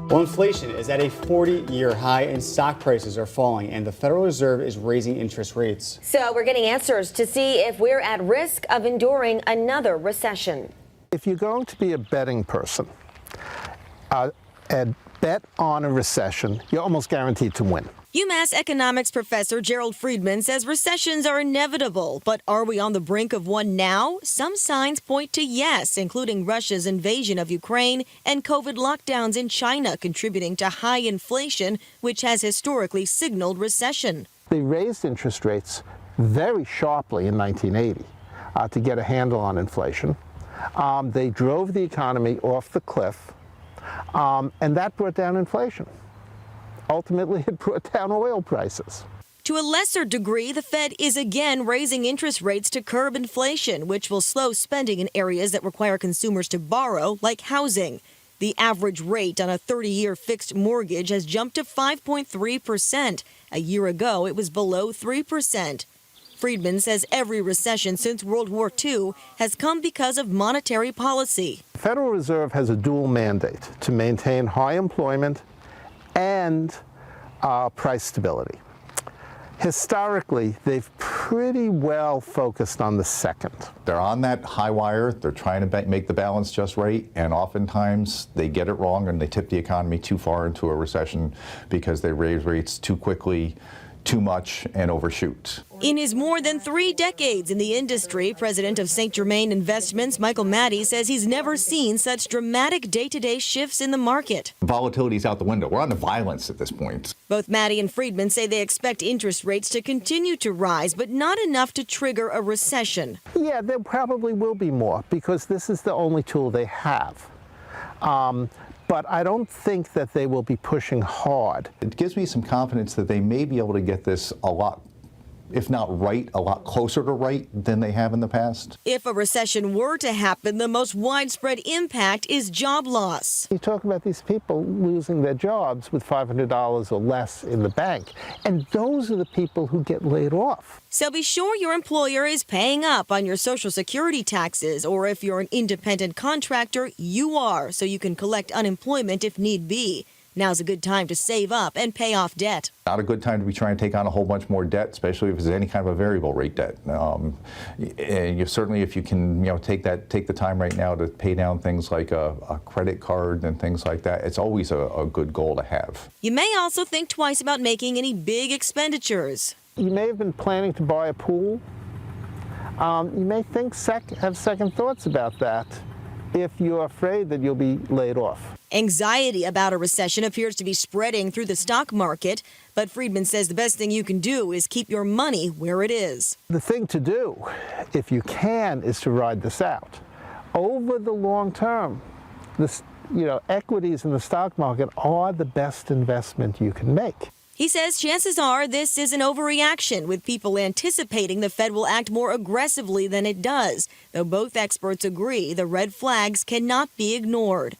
Well, inflation is at a 40-year high and stock prices are falling, and the Federal Reserve is raising interest rates. So we're getting answers to see if we're at risk of enduring another recession. If you're going to be a betting person and bet on a recession, you're almost guaranteed to win. UMass economics professor Gerald Friedman says recessions are inevitable, but are we on the brink of one now? Some signs point to yes, including Russia's invasion of Ukraine and COVID lockdowns in China contributing to high inflation, which has historically signaled recession. They raised interest rates very sharply in 1980 to get a handle on inflation. They drove the economy off the cliff, and that brought down inflation. Ultimately, it brought down oil prices. To a lesser degree, the Fed is again raising interest rates to curb inflation, which will slow spending in areas that require consumers to borrow, like housing. The average rate on a 30-year fixed mortgage has jumped to 5.3%. A year ago, it was below 3%. Friedman says every recession since World War II has come because of monetary policy. The Federal Reserve has a dual mandate to maintain high employment and price stability. Historically, they've pretty well focused on the second. They're on that high wire. They're trying to make the balance just right, and oftentimes they get it wrong and they tip the economy too far into a recession because they raise rates too quickly, too much, and overshoot. In his more than 3 decades in the industry, president of St. Germain Investments, Michael Maddie, says he's never seen such dramatic day-to-day shifts in the market. Volatility's out the window. We're on to violence at this point. Both Maddie and Friedman say they expect interest rates to continue to rise, but not enough to trigger a recession. Yeah, there probably will be more because this is the only tool they have. But I don't think that they will be pushing hard. It gives me some confidence that they may be able to get this a lot, if not right, a lot closer to right than they have in the past. If a recession were to happen, the most widespread impact is job loss. You talk about these people losing their jobs with $500 or less in the bank, and those are the people who get laid off. So be sure your employer is paying up on your Social Security taxes, or if you're an independent contractor, you are, so you can collect unemployment if need be. Now's a good time to save up and pay off debt. Not a good time to be trying to take on a whole bunch more debt, especially if it's any kind of a variable rate debt. And you certainly, if you can, take the time right now to pay down things like a credit card and things like that. It's always a good goal to have. You may also think twice about making any big expenditures. You may have been planning to buy a pool. You may have second thoughts about that if you're afraid that you'll be laid off. Anxiety about a recession appears to be spreading through the stock market, but Friedman says the best thing you can do is keep your money where it is. The thing to do, if you can, is to ride this out. Over the long term, equities in the stock market are the best investment you can make. He says chances are this is an overreaction, with people anticipating the Fed will act more aggressively than it does, though both experts agree the red flags cannot be ignored.